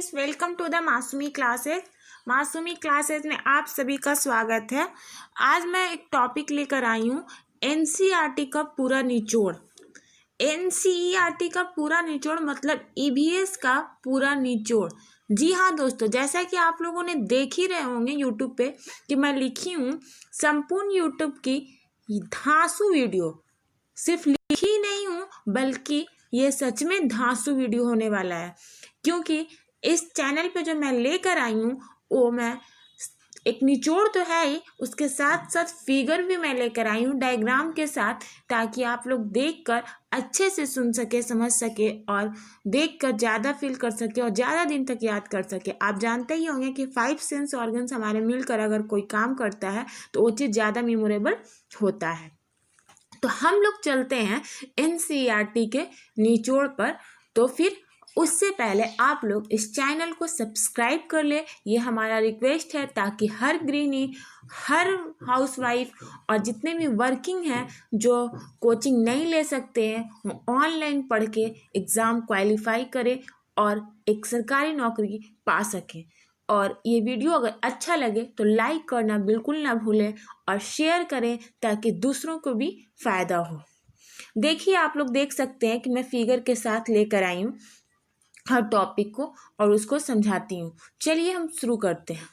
Friends, welcome to the Masoomi classes. Masoomi classes में आप सभी का स्वागत है। आज मैं एक टॉपिक लेकर आई हूँ, एनसीईआरटी का पूरा निचोड़। एनसीईआरटी का पूरा निचोड़ मतलब ईवीएस का पूरा निचोड़। जी हाँ दोस्तों, जैसा कि आप लोगों ने देख ही रहे होंगे यूट्यूब पे कि मैं लिखी हूँ संपूर्ण यूट्यूब की धांसू वीडियो। सिर्फ लिखी नहीं हूँ बल्कि ये सच में धांसू वीडियो होने वाला है, क्योंकि इस चैनल पे जो मैं लेकर आई हूँ वो मैं एक निचोड़ तो है ही, उसके साथ साथ फिगर भी मैं लेकर आई हूँ डायग्राम के साथ, ताकि आप लोग देखकर अच्छे से सुन सके, समझ सके और देखकर ज़्यादा फील कर सके और ज़्यादा दिन तक याद कर सके। आप जानते ही होंगे कि 5 सेंस ऑर्गन्स हमारे मिलकर अगर कोई काम करता है तो वो चीज़ ज़्यादा मेमोरेबल होता है। तो हम लोग चलते हैं एनसीईआरटी के निचोड़ पर। तो फिर उससे पहले आप लोग इस चैनल को सब्सक्राइब कर ले, ये हमारा रिक्वेस्ट है, ताकि हर गृहिणी, हर हाउसवाइफ और जितने भी वर्किंग हैं जो कोचिंग नहीं ले सकते हैं वो ऑनलाइन पढ़ के एग्ज़ाम क्वालिफाई करें और एक सरकारी नौकरी पा सकें। और ये वीडियो अगर अच्छा लगे तो लाइक करना बिल्कुल ना भूलें और शेयर करें ताकि दूसरों को भी फ़ायदा हो। देखिए, आप लोग देख सकते हैं कि मैं फिगर के साथ लेकर आई हूँ हर टॉपिक को और उसको समझाती हूँ। चलिए हम शुरू करते हैं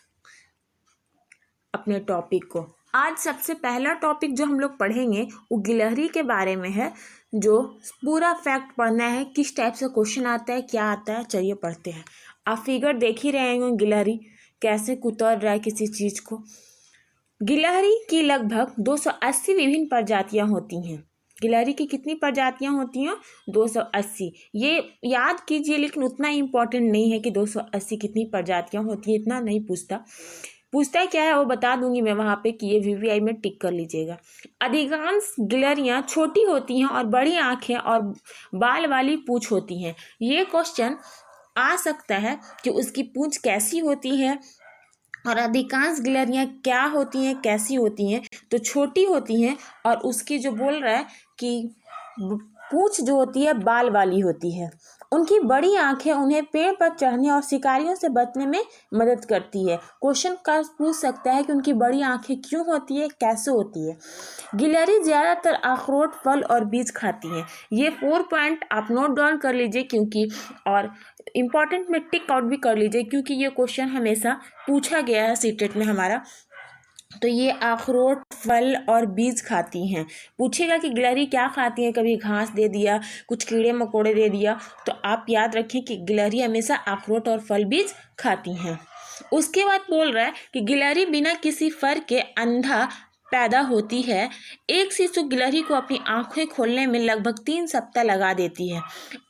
अपने टॉपिक को। आज सबसे पहला टॉपिक जो हम लोग पढ़ेंगे वो गिलहरी के बारे में है, जो पूरा फैक्ट पढ़ना है, किस टाइप से क्वेश्चन आता है, क्या आता है। चलिए पढ़ते हैं। आप फिगर देख ही रहे होंगे, गिलहरी कैसे कुतर रहा है किसी चीज़ को। गिलहरी की लगभग 280 विभिन्न प्रजातियां होती हैं। गिलहरी की कितनी प्रजातियां होती हैं? 280। ये याद कीजिए, लेकिन उतना इम्पोर्टेंट नहीं है कि 280 कितनी प्रजातियां होती हैं, इतना नहीं पूछता। पूछता है क्या है वो बता दूंगी मैं वहाँ पे कि ये वीवीआई में टिक कर लीजिएगा। अधिकांश गिलहरियाँ छोटी होती हैं और बड़ी आँखें और बाल वाली पूँछ होती हैं। ये क्वेश्चन आ सकता है कि उसकी पूँछ कैसी होती है और अधिकांश गिलहरियाँ क्या होती हैं, कैसी होती हैं। तो छोटी होती हैं और उसकी जो बोल रहा है कि पूँछ जो होती है बाल वाली होती है। उनकी बड़ी आंखें उन्हें पेड़ पर चढ़ने और शिकारियों से बचने में मदद करती है। क्वेश्चन का पूछ सकता है कि उनकी बड़ी आंखें क्यों होती है, कैसे होती है। गिलहरी ज़्यादातर अखरोट, फल और बीज खाती हैं। ये 4 पॉइंट आप नोट डाउन कर लीजिए, क्योंकि और इम्पॉर्टेंट में टिक आउट भी कर लीजिए, क्योंकि ये क्वेश्चन हमेशा पूछा गया है सीटेट में हमारा। तो ये अखरोट, फल और बीज खाती हैं। पूछेगा कि गिलहरी क्या खाती हैं, कभी घास दे दिया, कुछ कीड़े मकोड़े दे दिया, तो आप याद रखें कि गिलहरी हमेशा अखरोट और फल बीज खाती हैं। उसके बाद बोल रहा है कि गिलहरी बिना किसी फर के अंधा पैदा होती है। एक शिशु गिलहरी को अपनी आंखें खोलने में लगभग 3 सप्ताह लगा देती है।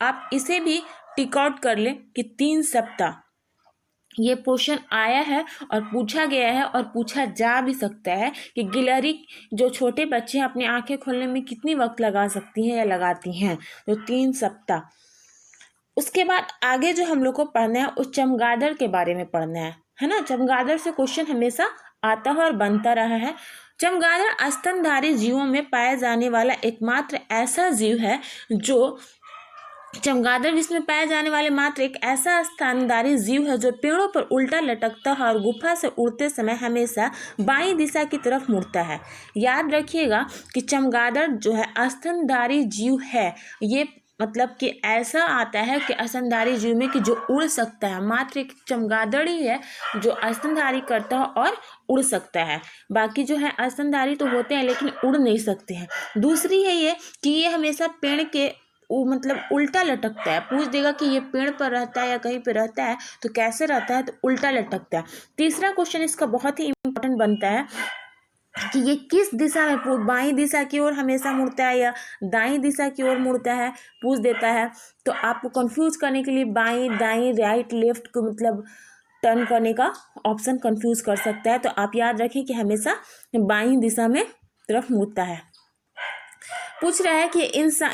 आप इसे भी टिक आउट कर लें कि 3 सप्ताह। ये क्वेश्चन आया है और पूछा गया है और पूछा जा भी सकता है कि गिलहरी जो छोटे बच्चे हैं अपनी आंखें खोलने में कितनी वक्त लगा सकती हैं या लगाती हैं, तो 3 सप्ताह। उसके बाद आगे जो हम लोग को पढ़ना है उस चमगादड़ के बारे में पढ़ना है ना। चमगादड़ से क्वेश्चन हमेशा आता है और बनता रहा है। चमगादड़ स्तनधारी जीवों में पाया जाने वाला एकमात्र ऐसा जीव है जो चमगादड़ विश्व में पाए जाने वाले मात्र एक ऐसा स्तनधारी जीव है जो पेड़ों पर उल्टा लटकता है और गुफा से उड़ते समय हमेशा बाईं दिशा की तरफ मुड़ता है। याद रखिएगा कि चमगादड़ जो है स्तनधारी जीव है। ये मतलब कि ऐसा आता है कि स्तनधारी जीव में कि जो उड़ सकता है, मात्र एक चमगादड़ ही है जो स्तनधारी करता है और उड़ सकता है। बाकी जो है स्तनधारी तो होते हैं लेकिन उड़ नहीं सकते हैं। दूसरी है ये कि ये हमेशा पेड़ के वो मतलब उल्टा लटकता है। पूछ देगा कि ये पेड़ पर रहता है या कहीं पे रहता है तो कैसे रहता है, तो उल्टा लटकता है। तीसरा क्वेश्चन इसका बहुत ही इम्पोर्टेंट बनता है कि ये किस दिशा में, बाईं दिशा की ओर हमेशा मुड़ता है या दाईं दिशा की ओर मुड़ता है, पूछ देता है। तो आपको कंफ्यूज करने के लिए बाईं, दाईं, राइट, लेफ्ट को मतलब टर्न करने का ऑप्शन कंफ्यूज कर सकता है। तो आप याद रखें कि हमेशा बाईं दिशा में तरफ मुड़ता है। पूछ रहा है कि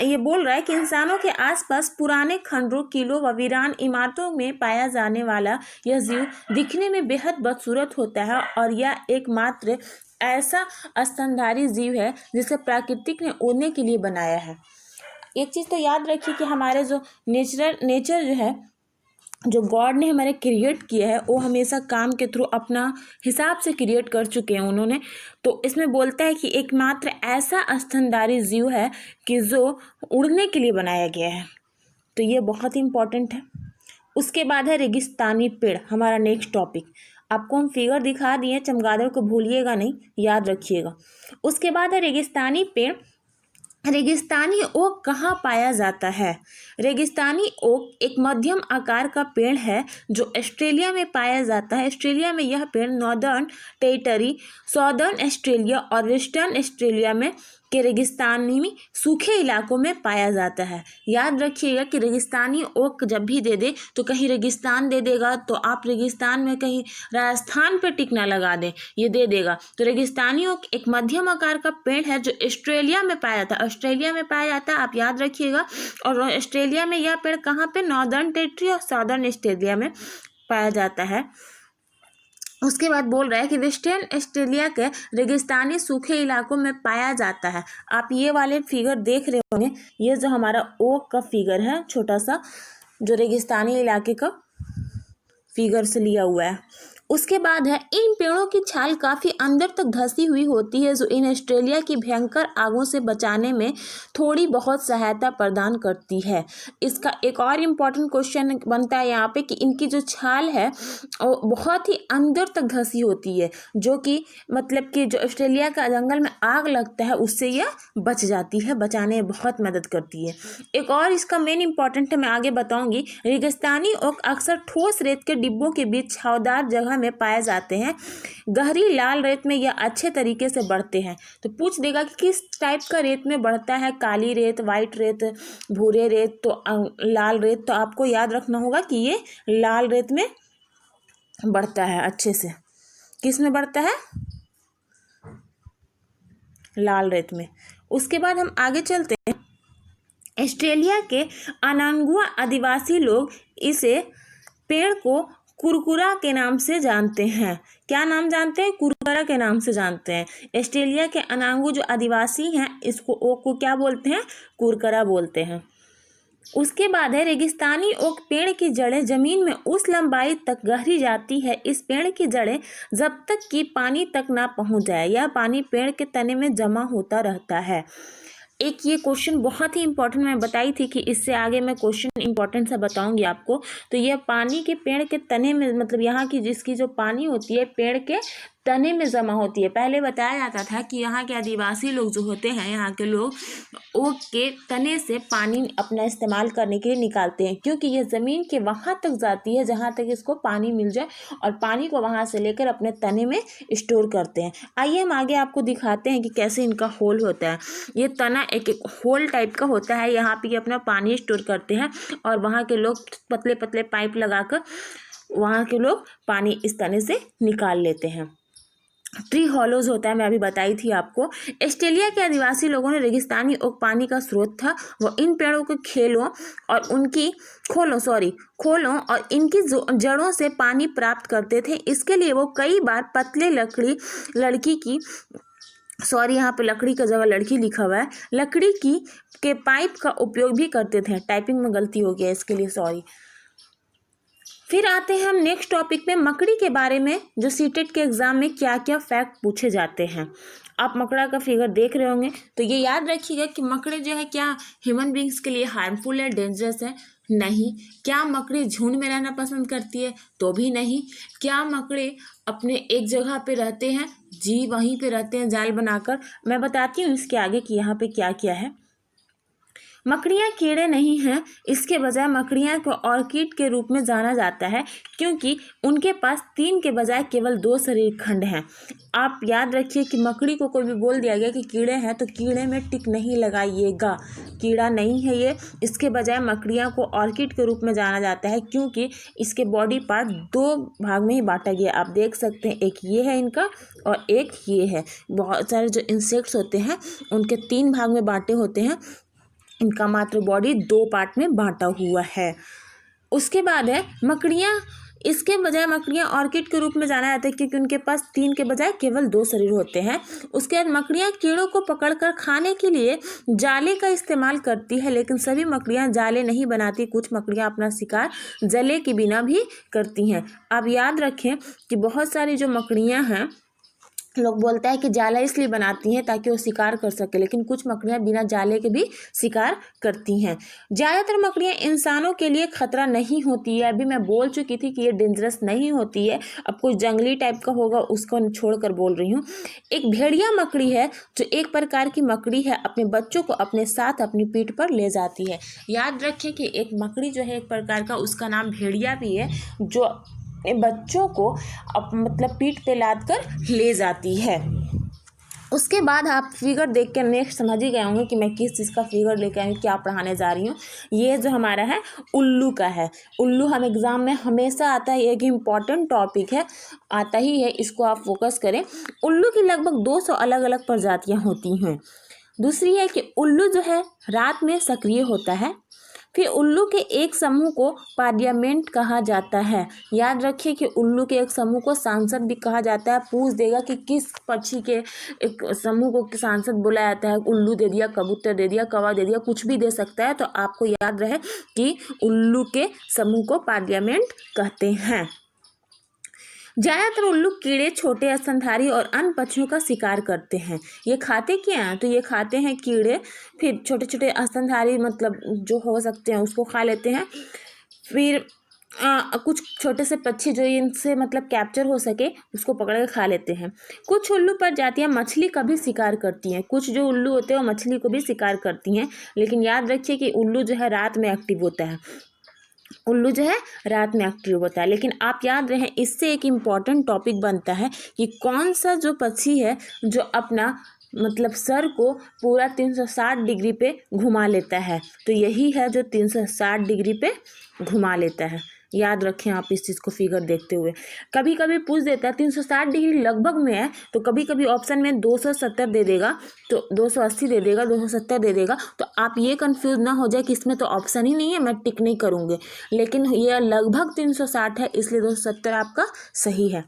ये बोल रहा है कि इंसानों के आसपास पुराने खंडरों, किलों व वीरान इमारतों में पाया जाने वाला यह जीव दिखने में बेहद बदसूरत होता है और यह एकमात्र ऐसा स्तनधारी जीव है जिसे प्राकृतिक ने उड़ने के लिए बनाया है। एक चीज़ तो याद रखिए कि हमारे जो नेचर जो है जो गॉड ने हमारे क्रिएट किया है वो हमेशा काम के थ्रू अपना हिसाब से क्रिएट कर चुके हैं उन्होंने। तो इसमें बोलता है कि एकमात्र ऐसा स्तनधारी जीव है कि जो उड़ने के लिए बनाया गया है। तो ये बहुत ही इम्पोर्टेंट है। उसके बाद है रेगिस्तानी पेड़, हमारा नेक्स्ट टॉपिक। आपको हम फिगर दिखा दिए, चमगादड़ को भूलिएगा नहीं, याद रखिएगा। उसके बाद है रेगिस्तानी पेड़। रेगिस्तानी ओक कहाँ पाया जाता है? रेगिस्तानी ओक एक मध्यम आकार का पेड़ है जो ऑस्ट्रेलिया में पाया जाता है। ऑस्ट्रेलिया में यह पेड़ नॉर्दर्न टेरिटरी, सॉदर्न ऑस्ट्रेलिया और वेस्टर्न ऑस्ट्रेलिया में के रेगिस्तानी में सूखे इलाकों में पाया जाता है। याद रखिएगा कि रेगिस्तानी ओक जब भी दे दे तो कहीं रेगिस्तान दे देगा तो आप रेगिस्तान में कहीं राजस्थान पे टिक ना लगा दें, ये दे देगा। तो रेगिस्तानी ओक एक मध्यम आकार का पेड़ है जो ऑस्ट्रेलिया में पाया जाता है। ऑस्ट्रेलिया में पाया जाता है, आप याद रखिएगा। और ऑस्ट्रेलिया में यह पेड़ कहाँ पे? नॉर्दर्न टेरिटरी और सॉदर्न ऑस्ट्रेलिया में पाया जाता है। उसके बाद बोल रहा है कि वेस्टर्न ऑस्ट्रेलिया के रेगिस्तानी सूखे इलाकों में पाया जाता है। आप ये वाले फिगर देख रहे होंगे, ये जो हमारा ओक का फिगर है छोटा सा, जो रेगिस्तानी इलाके का फिगर से लिया हुआ है। उसके बाद है इन पेड़ों की छाल काफ़ी अंदर तक धंसी हुई होती है जो इन ऑस्ट्रेलिया की भयंकर आगों से बचाने में थोड़ी बहुत सहायता प्रदान करती है। इसका एक और इम्पॉर्टेंट क्वेश्चन बनता है यहाँ पे कि इनकी जो छाल है वो बहुत ही अंदर तक धंसी होती है, जो कि मतलब कि जो ऑस्ट्रेलिया का जंगल में आग लगता है उससे यह बच जाती है, बचाने में बहुत मदद करती है। एक और इसका मेन इम्पॉर्टेंट है, मैं आगे बताऊँगी। रेगिस्तानी ओक अक्सर ठोस रेत के डिब्बों के बीच छावदार जगह में पाए जाते हैं। गहरी लाल रेत में यह अच्छे तरीके से बढ़ते हैं। तो पूछ देगा कि किस टाइप का रेत में बढ़ता है, काली रेत, वाइट रेत, भूरे रेत, तो लाल रेत। तो आपको याद रखना होगा कि ये लाल रेत में बढ़ता है अच्छे से। किस में बढ़ता है? लाल रेत में। उसके बाद हम आगे चलते हैं। ऑस्ट्रेलिया के अनांगुआ आदिवासी लोग इसे पेड़ को कुरकुरा के नाम से जानते हैं। क्या नाम जानते हैं? कुरकुरा के नाम से जानते हैं। ऑस्ट्रेलिया के अनांगू जो आदिवासी हैं इसको ओक को क्या बोलते हैं? कुरकुरा बोलते हैं। उसके बाद है रेगिस्तानी ओक पेड़ की जड़ें जमीन में उस लंबाई तक गहरी जाती है। इस पेड़ की जड़ें जब तक कि पानी तक ना पहुंच जाए, यह पानी पेड़ के तने में जमा होता रहता है। एक ये क्वेश्चन बहुत ही इंपॉर्टेंट मैं बताई थी कि इससे आगे मैं क्वेश्चन इंपॉर्टेंट सा बताऊंगी आपको। तो यह पानी के पेड़ के तने में, मतलब यहाँ की जिसकी जो पानी होती है पेड़ के तने में जमा होती है। पहले बताया जाता था कि यहाँ के आदिवासी लोग जो होते हैं, यहाँ के लोग ओक के तने से पानी अपना इस्तेमाल करने के लिए निकालते हैं, क्योंकि ये ज़मीन के वहाँ तक जाती है जहाँ तक इसको पानी मिल जाए, और पानी को वहाँ से लेकर अपने तने में स्टोर करते हैं। आइए हम आगे आपको दिखाते हैं कि कैसे इनका होल होता है। ये तना एक होल टाइप का होता है, यहाँ पे ये अपना पानी स्टोर करते हैं और वहाँ के लोग पतले पतले पाइप लगाकर वहाँ के लोग पानी इस तने से निकाल लेते हैं। ट्री हॉलोज होता है, मैं अभी बताई थी आपको। ऑस्ट्रेलिया के आदिवासी लोगों ने रेगिस्तानी ओक पानी का स्रोत था। वो इन पेड़ों के खोलों और इनकी जड़ों से पानी प्राप्त करते थे। इसके लिए वो कई बार पतले यहाँ पे लकड़ी का जगह लड़की लिखा हुआ है, लकड़ी के पाइप का उपयोग भी करते थे। टाइपिंग में गलती हो गया, इसके लिए सॉरी। फिर आते हैं हम नेक्स्ट टॉपिक पे, मकड़ी के बारे में, जो सीटेट के एग्जाम में क्या क्या फैक्ट पूछे जाते हैं। आप मकड़ा का फिगर देख रहे होंगे, तो ये याद रखिएगा कि मकड़ी जो है क्या ह्यूमन बींग्स के लिए हार्मफुल है, डेंजरस है? नहीं। क्या मकड़ी झुंड में रहना पसंद करती है? तो भी नहीं। क्या मकड़े अपने एक जगह पे रहते हैं? जी, वहीं पे रहते हैं जाल बनाकर। मैं बताती हूँ इसके आगे कि यहाँ पे क्या क्या है। मकड़ियाँ कीड़े नहीं हैं, इसके बजाय मकड़ियाँ को ऑर्किड के रूप में जाना जाता है, क्योंकि उनके पास 3 के बजाय केवल 2 शरीर खंड हैं। आप याद रखिए कि मकड़ी को कोई भी बोल दिया गया कि कीड़े हैं तो कीड़े में टिक नहीं लगाइएगा, कीड़ा नहीं है ये। इसके बजाय मकड़ियाँ को ऑर्किड के रूप में जाना जाता है, क्योंकि इसके बॉडी पार्ट 2 भाग में ही बांटा गया। आप देख सकते हैं, एक ये है इनका और एक ये है। बहुत सारे जो इंसेक्ट्स होते हैं उनके 3 भाग में बांटे होते हैं, इनका मात्र बॉडी 2 पार्ट में बांटा हुआ है। उसके बाद है मकड़ियाँ इसके बजाय मकड़ियाँ ऑर्किड के रूप में जाना जाता है क्योंकि उनके पास 3 के बजाय केवल 2 शरीर होते हैं। उसके बाद मकड़ियाँ कीड़ों को पकड़कर खाने के लिए जाले का इस्तेमाल करती है, लेकिन सभी मकड़ियाँ जाले नहीं बनाती। कुछ मकड़ियाँ अपना शिकार जले के बिना भी करती हैं। आप याद रखें कि बहुत सारी जो मकड़ियाँ हैं, लोग बोलता है कि जाला इसलिए बनाती हैं ताकि वो शिकार कर सके, लेकिन कुछ मकड़ियाँ बिना जाले के भी शिकार करती हैं। ज़्यादातर मकड़ियाँ इंसानों के लिए खतरा नहीं होती है। अभी मैं बोल चुकी थी कि ये डेंजरस नहीं होती है। अब कुछ जंगली टाइप का होगा उसको छोड़कर बोल रही हूँ। एक भेड़िया मकड़ी है जो एक प्रकार की मकड़ी है, अपने बच्चों को अपने साथ अपनी पीठ पर ले जाती है। याद रखें कि एक मकड़ी जो है एक प्रकार का, उसका नाम भेड़िया भी है, जो बच्चों को मतलब पीठ पे लाद कर ले जाती है। उसके बाद आप फिगर देख कर नेक्स्ट समझ ही गए होंगे कि मैं किस चीज़ का फिगर लेकर आई हूँ, क्या पढ़ाने जा रही हूँ। ये जो हमारा है उल्लू का है। उल्लू हम एग्ज़ाम में हमेशा आता है, एक इम्पॉर्टेंट टॉपिक है, आता ही है, इसको आप फोकस करें। उल्लू की लगभग 200 अलग अलग प्रजातियाँ होती हैं। दूसरी है कि उल्लू जो है रात में सक्रिय होता है। फिर उल्लू के एक समूह को पार्लियामेंट कहा जाता है। याद रखिए कि उल्लू के एक समूह को सांसद भी कहा जाता है। पूछ देगा कि किस पक्षी के एक समूह को सांसद बोला जाता है। उल्लू दे दिया, कबूतर दे दिया, कौवा दे दिया, कुछ भी दे सकता है। तो आपको याद रहे कि उल्लू के समूह को पार्लियामेंट कहते हैं। ज़्यादातर उल्लू कीड़े, छोटे स्तनधारी और अन्य पक्षियों का शिकार करते हैं। ये खाते क्या हैं? तो ये खाते हैं कीड़े, फिर छोटे छोटे स्तनधारी मतलब जो हो सकते हैं उसको खा लेते हैं। फिर कुछ छोटे से पक्षी जो इनसे मतलब कैप्चर हो सके उसको पकड़ के खा लेते हैं। कुछ उल्लू प्रजातियां मछली का भी शिकार करती हैं। कुछ जो उल्लू होते हैं वो मछली को भी शिकार करती हैं, लेकिन याद रखिए कि उल्लू जो है रात में एक्टिव होता है। उल्लू जो है रात में एक्टिव होता है। लेकिन आप याद रखें, इससे एक इम्पॉर्टेंट टॉपिक बनता है कि कौन सा जो पक्षी है जो अपना मतलब सर को पूरा 360 डिग्री पे घुमा लेता है। तो यही है जो 360 डिग्री पे घुमा लेता है। याद रखें आप इस चीज़ को फिगर देखते हुए। कभी कभी पूछ देता है 360 डिग्री लगभग में है, तो कभी कभी ऑप्शन में 270 दे देगा, तो 280 दे देगा, 270 दे देगा। तो आप ये कंफ्यूज ना हो जाए कि इसमें तो ऑप्शन ही नहीं है, मैं टिक नहीं करूँगी। लेकिन ये लगभग 360 है, इसलिए 270 आपका सही है।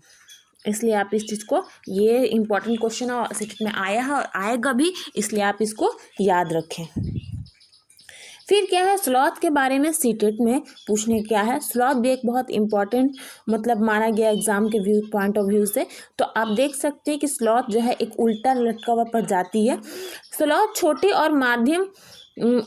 इसलिए आप इस चीज़ को, ये इंपॉर्टेंट क्वेश्चन और सीटेट में आया है और आएगा भी, इसलिए आप इसको याद रखें। फिर क्या है, स्लॉथ के बारे में सीटेट में पूछने क्या है। स्लॉथ भी एक बहुत इंपॉर्टेंट मतलब माना गया एग्जाम के व्यू पॉइंट ऑफ व्यू से। तो आप देख सकते हैं कि स्लॉथ जो है एक उल्टा लटका हुआ प्रजाति है। स्लॉथ छोटे और माध्यम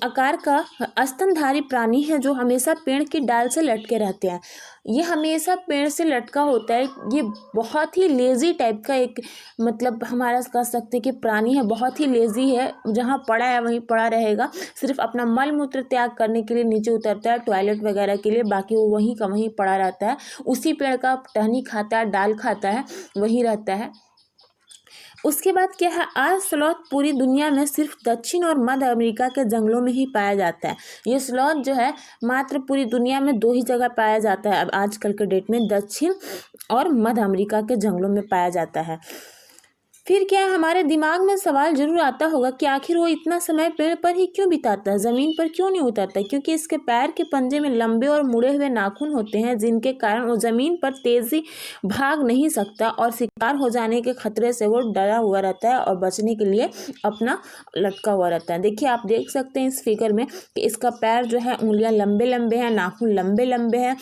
आकार का स्तनधारी प्राणी है जो हमेशा पेड़ की डाल से लटके रहते हैं। ये हमेशा पेड़ से लटका होता है। ये बहुत ही लेज़ी टाइप का एक मतलब हमारा कह सकते हैं कि प्राणी है, बहुत ही लेज़ी है। जहाँ पड़ा है वहीं पड़ा रहेगा। सिर्फ अपना मल मूत्र त्याग करने के लिए नीचे उतरता है, टॉयलेट वगैरह के लिए, बाकी वो वहीं का वहीं पड़ा रहता है। उसी पेड़ का टहनी खाता है, डाल खाता है, वहीं रहता है। उसके बाद क्या है, आज स्लॉथ पूरी दुनिया में सिर्फ दक्षिण और मध्य अमेरिका के जंगलों में ही पाया जाता है। ये स्लॉथ जो है मात्र पूरी दुनिया में 2 ही जगह पाया जाता है अब आजकल के डेट में, दक्षिण और मध्य अमेरिका के जंगलों में पाया जाता है। फिर क्या है, हमारे दिमाग में सवाल जरूर आता होगा कि आखिर वो इतना समय पेड़ पर ही क्यों बिताता है, ज़मीन पर क्यों नहीं उतरता। क्योंकि इसके पैर के पंजे में लंबे और मुड़े हुए नाखून होते हैं, जिनके कारण वो ज़मीन पर तेज़ी भाग नहीं सकता और शिकार हो जाने के खतरे से वो डरा हुआ रहता है और बचने के लिए अपना लटका हुआ रहता है। देखिए, आप देख सकते हैं इस फिगर में कि इसका पैर जो है, उंगलियां लंबे लंबे हैं, नाखून लंबे लंबे हैं।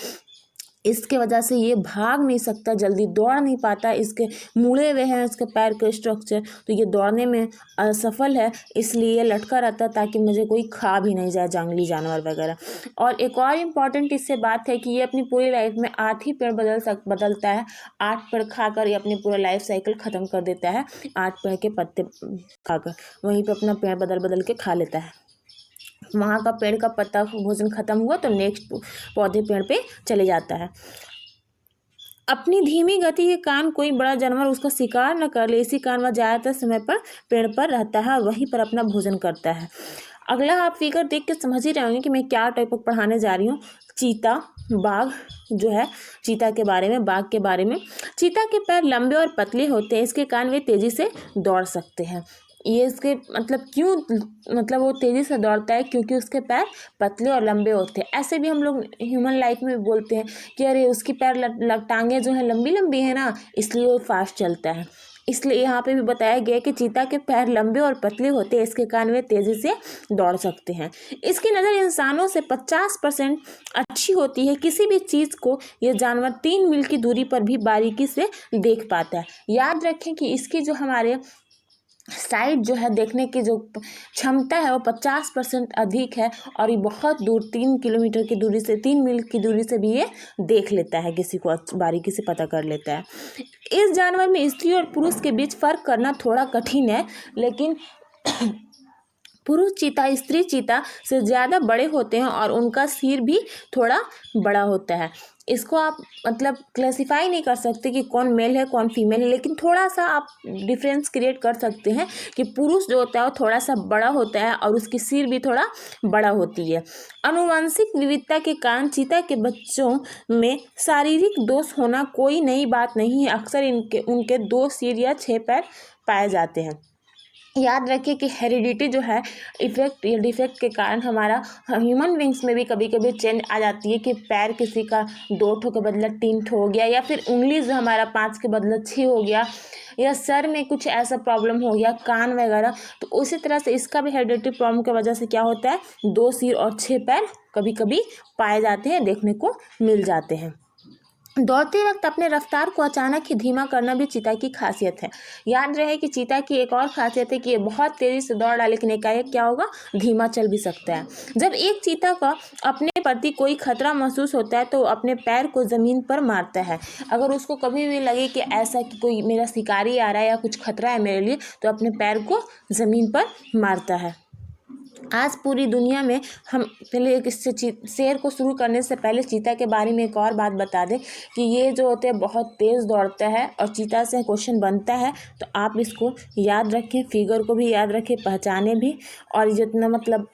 इसके वजह से ये भाग नहीं सकता, जल्दी दौड़ नहीं पाता। इसके मुड़े हुए हैं इसके पैर के स्ट्रक्चर, तो ये दौड़ने में असफल है, इसलिए ये लटका रहता है ताकि मुझे कोई खा भी नहीं जाए, जंगली जानवर वगैरह। और एक और इम्पॉर्टेंट इससे बात है कि ये अपनी पूरी लाइफ में 8 ही पेड़ बदलता है। 8 पेड़ खाकर ये अपनी पूरा लाइफ साइकिल ख़त्म कर देता है। 8 पेड़ के पत्ते खाकर वहीं पर अपना पेड़ बदल के खा लेता है। वहाँ का पेड़ का पत्ता भोजन खत्म हुआ तो नेक्स्ट पौधे पेड़ पे चले जाता है। अपनी धीमी गति के कारण कोई बड़ा जानवर उसका शिकार न कर ले, इसी कारण वह ज़्यादातर समय पर पेड़ पर रहता है और वहीं पर अपना भोजन करता है। अगला आप फिगर देख के समझ ही रहे होंगे कि मैं क्या टॉपिक पढ़ाने जा रही हूँ। चीता, बाघ जो है, चीता के बारे में, बाघ के बारे में। चीता के पैर लंबे और पतले होते हैं, इसके कारण वे तेज़ी से दौड़ सकते हैं। ये इसके मतलब क्यों मतलब वो तेज़ी से दौड़ता है, क्योंकि उसके पैर पतले और लंबे होते हैं। ऐसे भी हम लोग ह्यूमन लाइफ में बोलते हैं कि अरे उसकी पैर टांगें जो है लंबी लंबी है ना, इसलिए वो फास्ट चलता है। इसलिए यहाँ पे भी बताया गया कि चीता के पैर लंबे और पतले होते हैं, इसके कारण वे तेज़ी से दौड़ सकते हैं। इसकी नज़र इंसानों से 50% अच्छी होती है। किसी भी चीज़ को यह जानवर 3 मील की दूरी पर भी बारीकी से देख पाता है। याद रखें कि इसकी जो हमारे साइट जो है देखने की जो क्षमता है वो 50% अधिक है, और ये बहुत दूर 3 किलोमीटर की दूरी से 3 मील की दूरी से भी ये देख लेता है, किसी को बारीकी से पता कर लेता है। इस जानवर में स्त्री और पुरुष के बीच फर्क करना थोड़ा कठिन है, लेकिन पुरुष चीता स्त्री चीता से ज़्यादा बड़े होते हैं और उनका सिर भी थोड़ा बड़ा होता है। इसको आप मतलब क्लासिफाई नहीं कर सकते कि कौन मेल है कौन फीमेल है, लेकिन थोड़ा सा आप डिफरेंस क्रिएट कर सकते हैं कि पुरुष जो होता है वो थोड़ा सा बड़ा होता है और उसकी सिर भी थोड़ा बड़ा होती है। आनुवंशिक विविधता के कारण चीता के बच्चों में शारीरिक दोष होना कोई नई बात नहीं है। अक्सर उनके 2 सिर या 6 पैर पाए जाते हैं। याद रखिए कि हेरिडिटी जो है इफेक्ट या डिफेक्ट के कारण हमारा ह्यूमन बींग्स में भी कभी कभी चेंज आ जाती है कि पैर किसी का 2 ठो के बदले 3 ठो हो गया, या फिर उंगली जो हमारा 5 के बदले 6 हो गया, या सर में कुछ ऐसा प्रॉब्लम हो गया, कान वगैरह। तो उसी तरह से इसका भी हेरिडिटी प्रॉब्लम की वजह से क्या होता है, 2 सिर और 6 पैर कभी कभी पाए जाते हैं, देखने को मिल जाते हैं। दौड़ते वक्त अपने रफ्तार को अचानक ही धीमा करना भी चीता की खासियत है। याद रहे कि चीता की एक और खासियत है कि ये बहुत तेज़ी से दौड़ रहा है, लेकिन एकाएक क्या होगा, धीमा चल भी सकता है। जब एक चीता का अपने प्रति कोई खतरा महसूस होता है तो वो अपने पैर को ज़मीन पर मारता है। अगर उसको कभी भी लगे कि ऐसा कि कोई मेरा शिकारी आ रहा है या कुछ खतरा है मेरे लिए, तो अपने पैर को ज़मीन पर मारता है। आज पूरी दुनिया में हम पहले एक इससे शेर को शुरू करने से पहले चीता के बारे में एक और बात बता दें कि ये जो होते हैं बहुत तेज़ दौड़ता है, और चीता से क्वेश्चन बनता है तो आप इसको याद रखें, फिगर को भी याद रखें, पहचाने भी, और जितना मतलब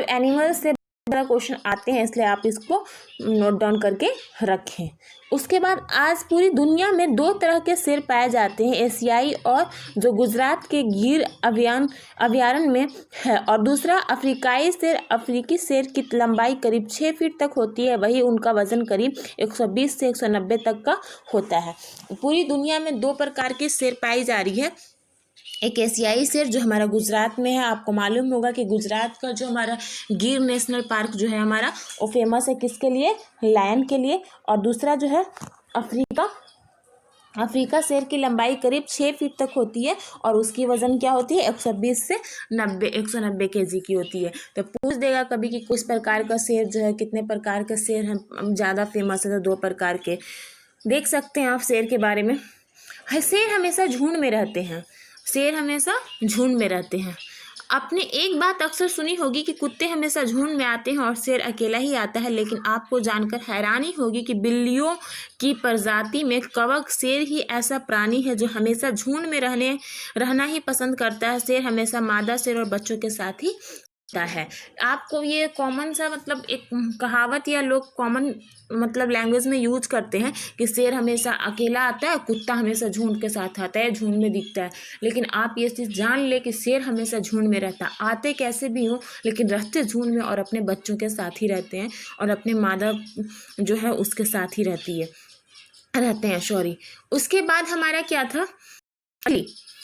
एनिमल से क्वेश्चन आते हैं, इसलिए आप इसको नोट डाउन करके रखें। उसके बाद आज पूरी दुनिया में 2 तरह के शेर पाए जाते हैं, एशियाई और जो गुजरात के गिर अभयारण्य में है, और दूसरा अफ्रीकाई शेर। अफ्रीकी शेर की लंबाई करीब 6 फीट तक होती है, वही उनका वजन करीब 120 से 190 तक का होता है। पूरी दुनिया में 2 प्रकार के शेर पाई जा रही है। एक एशियाई शेर जो हमारा गुजरात में है, आपको मालूम होगा कि गुजरात का जो हमारा गिर नेशनल पार्क जो है हमारा, वो फेमस है किसके लिए, लायन के लिए। और दूसरा जो है अफ्रीका शेर की लंबाई करीब 6 फीट तक होती है, और उसकी वज़न क्या होती है, 120 से 190 केजी की होती है। तो पूछ देगा कभी कि किस प्रकार का शेर जो है, कितने प्रकार का शेर है ज़्यादा फेमस है, तो 2 प्रकार के देख सकते हैं आप शेर के बारे में। शेर हमेशा झुंड में रहते हैं, शेर हमेशा झुंड में रहते हैं। आपने एक बात अक्सर सुनी होगी कि कुत्ते हमेशा झुंड में आते हैं और शेर अकेला ही आता है, लेकिन आपको जानकर हैरानी होगी कि बिल्लियों की प्रजाति में कवक शेर ही ऐसा प्राणी है जो हमेशा झुंड में रहना ही पसंद करता है। शेर हमेशा मादा शेर और बच्चों के साथ ही है। आपको ये कॉमन सा मतलब एक कहावत या लोग कॉमन मतलब लैंग्वेज में यूज करते हैं कि शेर हमेशा अकेला आता है, कुत्ता हमेशा झुंड के साथ आता है, झुंड में दिखता है। लेकिन आप ये चीज़ जान ले कि शेर हमेशा झुंड में रहता है, आते कैसे भी हो लेकिन रहते झुंड में, और अपने बच्चों के साथ ही रहते हैं, और अपने मादा जो है उसके साथ ही रहते हैं। उसके बाद हमारा क्या था,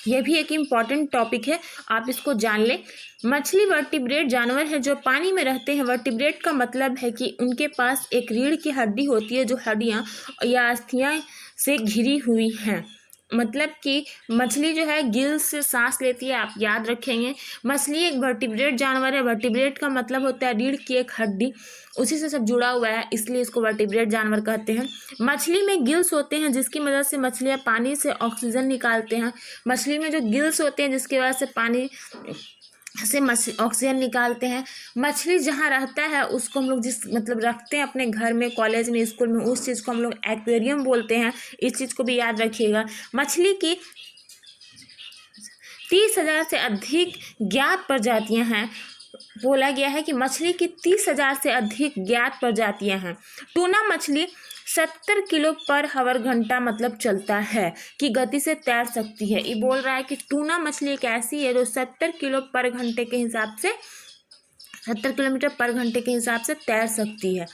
यह भी एक इम्पॉर्टेंट टॉपिक है, आप इसको जान लें। मछली वर्टिब्रेट जानवर है जो पानी में रहते हैं। वर्टिब्रेट का मतलब है कि उनके पास एक रीढ़ की हड्डी होती है जो हड्डियाँ या अस्थियाँ से घिरी हुई हैं। मतलब कि मछली जो है गिल से सांस लेती है, आप याद रखेंगे। मछली एक वर्टिब्रेट जानवर है। वर्टिब्रेट का मतलब होता है रीढ़ की एक हड्डी, उसी से सब जुड़ा हुआ है, इसलिए इसको वर्टिब्रेट जानवर कहते हैं। मछली में गिल्स होते हैं जिसकी मदद से मछलियाँ पानी से ऑक्सीजन निकालते हैं। मछली में जो गिल्स होते हैं जिसकी वजह से पानी से ऑक्सीजन निकालते हैं। मछली जहाँ रहता है उसको हम लोग जिस मतलब रखते हैं अपने घर में, कॉलेज में, स्कूल में, उस चीज़ को हम लोग एक्वेरियम बोलते हैं। इस चीज़ को भी याद रखिएगा। मछली की 30,000 से अधिक ज्ञात प्रजातियां हैं। बोला गया है कि मछली की 30,000 से अधिक ज्ञात प्रजातियां हैं। टूना मछली 70 किलो पर हवर घंटा मतलब चलता है की गति से तैर सकती है। ये बोल रहा है कि टूना मछली एक ऐसी है जो 70 किलो पर घंटे के हिसाब से 70 किलोमीटर पर घंटे के हिसाब से तैर सकती है।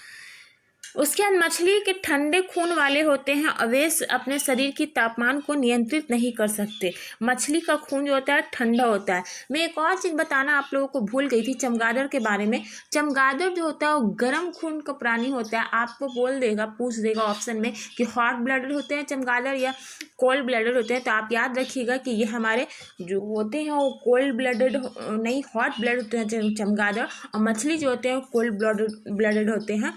उसके बाद मछली के ठंडे खून वाले होते हैं और वे अपने शरीर की तापमान को नियंत्रित नहीं कर सकते। मछली का खून जो होता है ठंडा होता है। मैं एक और चीज़ बताना आप लोगों को भूल गई थी चमगादड़ के बारे में। चमगादड़ जो होता है वो गर्म खून का प्राणी होता है। आपको बोल देगा, पूछ देगा ऑप्शन में कि हॉट ब्लडेड होते हैं चमगादड़ या कोल्ड ब्लडेड होते हैं, तो आप याद रखिएगा कि ये हमारे जो होते हैं वो कोल्ड ब्लडेड नहीं, हॉट ब्लड होते हैं चमगादड़, और मछली जो होते हैं वो कोल्ड ब्लडेड होते हैं,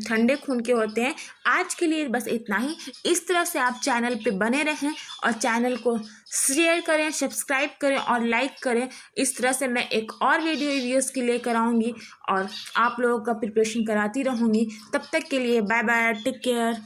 ठंडे खून के होते हैं। आज के लिए बस इतना ही। इस तरह से आप चैनल पे बने रहें और चैनल को शेयर करें, सब्सक्राइब करें और लाइक करें। इस तरह से मैं एक और वीडियोज़ के लिए कराऊंगी और आप लोगों का प्रिपरेशन कराती रहूँगी। तब तक के लिए बाय बाय, टेक केयर।